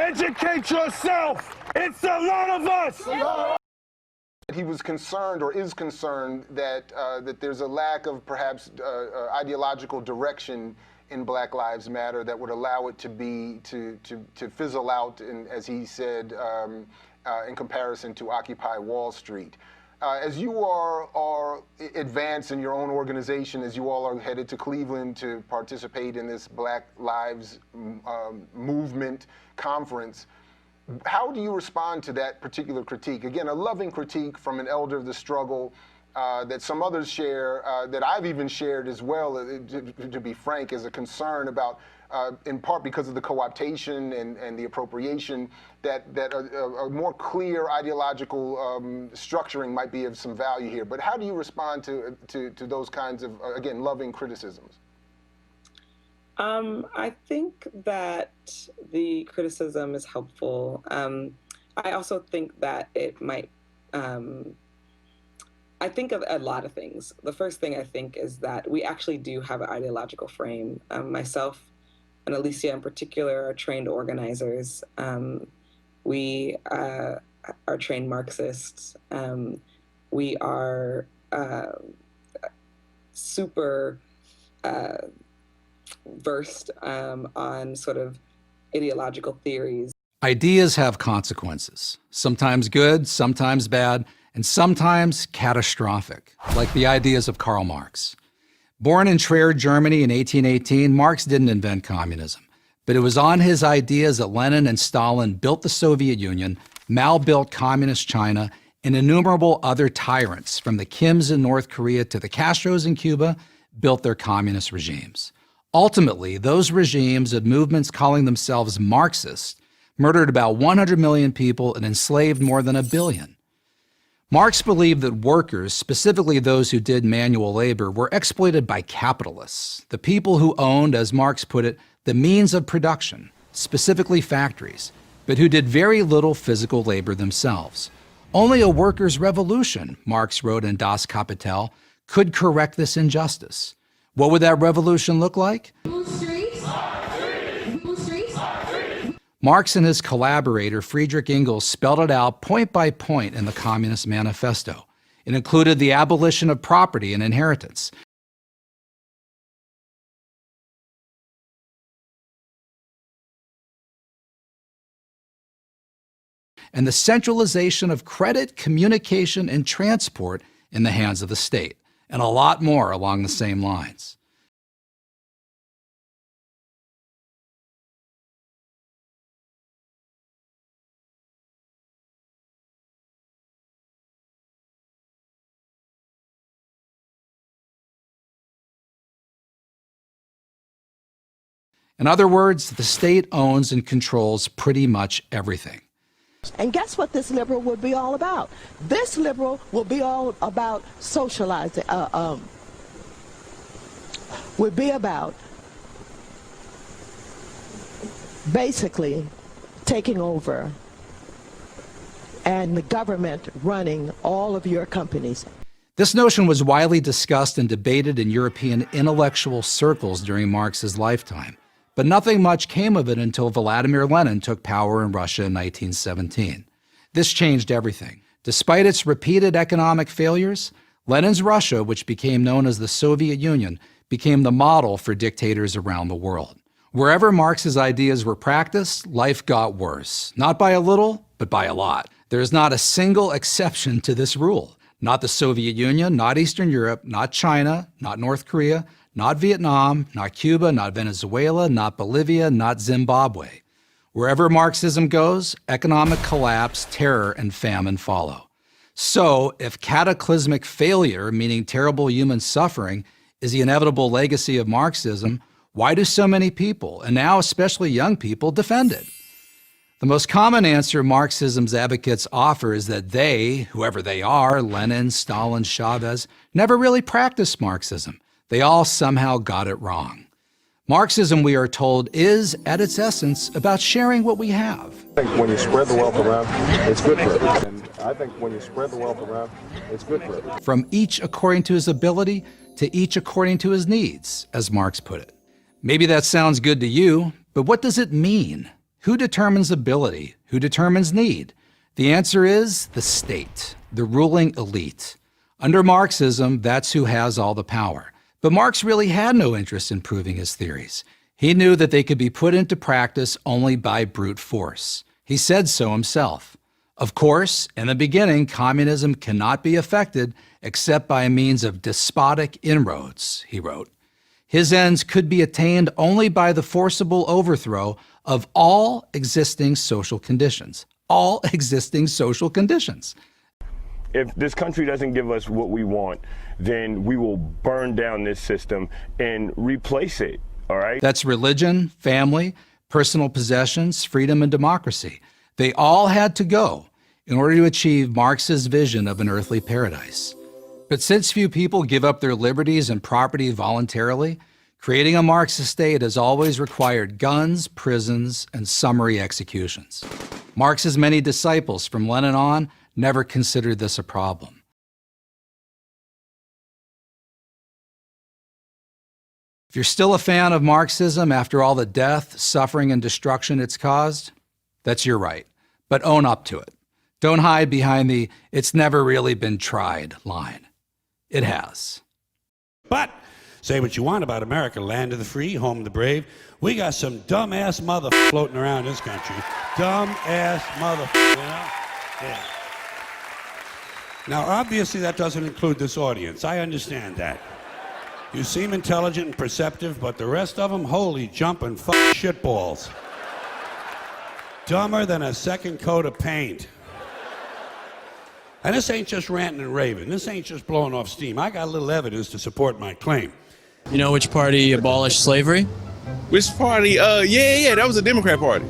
Educate yourself. It's a lot of us. He was concerned, or is concerned, that that there's a lack of perhaps ideological direction in Black Lives Matter that would allow it to be to fizzle out, as he said, in comparison to Occupy Wall Street. As you are advanced in your own organization, as you all are headed to Cleveland to participate in this Black Lives Movement conference, how do you respond to that particular critique? Again, a loving critique from an elder of the struggle that some others share, that I've even shared as well, to be frank, as a concern about, in part because of the co-optation and the appropriation, that a more clear ideological structuring might be of some value here. But how do you respond to those kinds of, again, loving criticisms? I think that the criticism is helpful. I also think that it might, I think of a lot of things. The first thing I think is that we actually do have an ideological frame. Myself and Alicia in particular are trained organizers. We are trained Marxists. We are super versed on sort of ideological theories. Ideas have consequences, sometimes good, sometimes bad, and sometimes catastrophic, like the ideas of Karl Marx. Born in Trier, Germany in 1818, Marx didn't invent communism, but it was on his ideas that Lenin and Stalin built the Soviet Union, Mao built communist China, and innumerable other tyrants, from the Kims in North Korea to the Castros in Cuba, built their communist regimes. Ultimately, those regimes and movements calling themselves Marxist murdered about 100 million people and enslaved more than 1 billion. Marx believed that workers, specifically those who did manual labor, were exploited by capitalists, the people who owned, as Marx put it, the means of production, specifically factories, but who did very little physical labor themselves. Only a workers' revolution, Marx wrote in Das Kapital, could correct this injustice. What would that revolution look like? Marx and his collaborator Friedrich Engels spelled it out point by point in the Communist Manifesto. It included the abolition of property and inheritance, and the centralization of credit, communication, and transport in the hands of the state, and a lot more along the same lines. In other words, the state owns and controls pretty much everything. And guess what this liberal would be all about? This liberal will be all about socializing, would be about basically taking over and the government running all of your companies. This notion was widely discussed and debated in European intellectual circles during Marx's lifetime. But nothing much came of it until Vladimir Lenin took power in Russia in 1917. This changed everything. Despite its repeated economic failures, Lenin's Russia, which became known as the Soviet Union, became the model for dictators around the world. Wherever Marx's ideas were practiced, life got worse. Not by a little, but by a lot. There is not a single exception to this rule. Not the Soviet Union, not Eastern Europe, not China, not North Korea, not Vietnam, not Cuba, not Venezuela, not Bolivia, not Zimbabwe. Wherever Marxism goes, economic collapse, terror, and famine follow. So, if cataclysmic failure, meaning terrible human suffering, is the inevitable legacy of Marxism, why do so many people, and now especially young people, defend it? The most common answer Marxism's advocates offer is that they, whoever they are, Lenin, Stalin, Chavez, never really practiced Marxism. They all somehow got it wrong. Marxism, we are told, is, at its essence, about sharing what we have. I think when you spread the wealth around, it's good for everyone. And I think when you spread the wealth around, it's good for everyone. From each according to his ability to each according to his needs, as Marx put it. Maybe that sounds good to you, but what does it mean? Who determines ability? Who determines need? The answer is the state, the ruling elite. Under Marxism, that's who has all the power. But Marx really had no interest in proving his theories. He knew that they could be put into practice only by brute force. He said so himself. Of course, in the beginning, communism cannot be effected except by means of despotic inroads, he wrote. His ends could be attained only by the forcible overthrow of all existing social conditions. All existing social conditions. If this country doesn't give us what we want, then we will burn down this system and replace it, all right? That's religion, family, personal possessions, freedom, and democracy. They all had to go in order to achieve Marx's vision of an earthly paradise. But since few people give up their liberties and property voluntarily, creating a Marxist state has always required guns, prisons, and summary executions. Marx's many disciples from Lenin on never considered this a problem. If you're still a fan of Marxism after all the death, suffering, and destruction it's caused, that's your right. But own up to it. Don't hide behind the "it's never really been tried" line. It has. But say what you want about America, land of the free, home of the brave. We got some dumbass mother floating around this country. Dumbass mother, you know? Yeah. Now, obviously, that doesn't include this audience. I understand that. You seem intelligent and perceptive, but the rest of them, holy jumping shitballs. Dumber than a second coat of paint. And this ain't just ranting and raving. This ain't just blowing off steam. I got a little evidence to support my claim. You know which party abolished slavery? Which party? Yeah, that was the Democrat Party.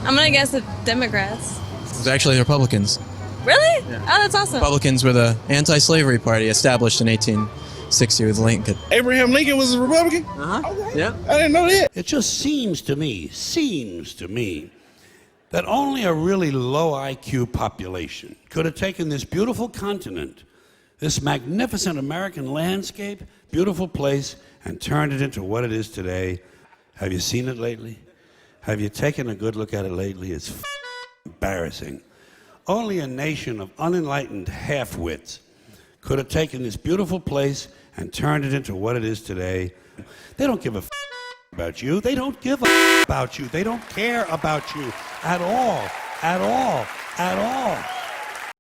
I'm gonna guess the Democrats. It was actually the Republicans. Really? Yeah. Oh, that's awesome. Republicans were the anti-slavery party established in 1860 with Lincoln. Abraham Lincoln was a Republican? Uh-huh. Okay. Yeah. I didn't know that. It just seems to me, that only a really low IQ population could have taken this beautiful continent, this magnificent American landscape, beautiful place, and turned it into what it is today. Have you seen it lately? Have you taken a good look at it lately? It's embarrassing. Only a nation of unenlightened half-wits could have taken this beautiful place and turned it into what it is today. They don't give a about you. They don't give a about you. They don't care about you at all, at all, at all.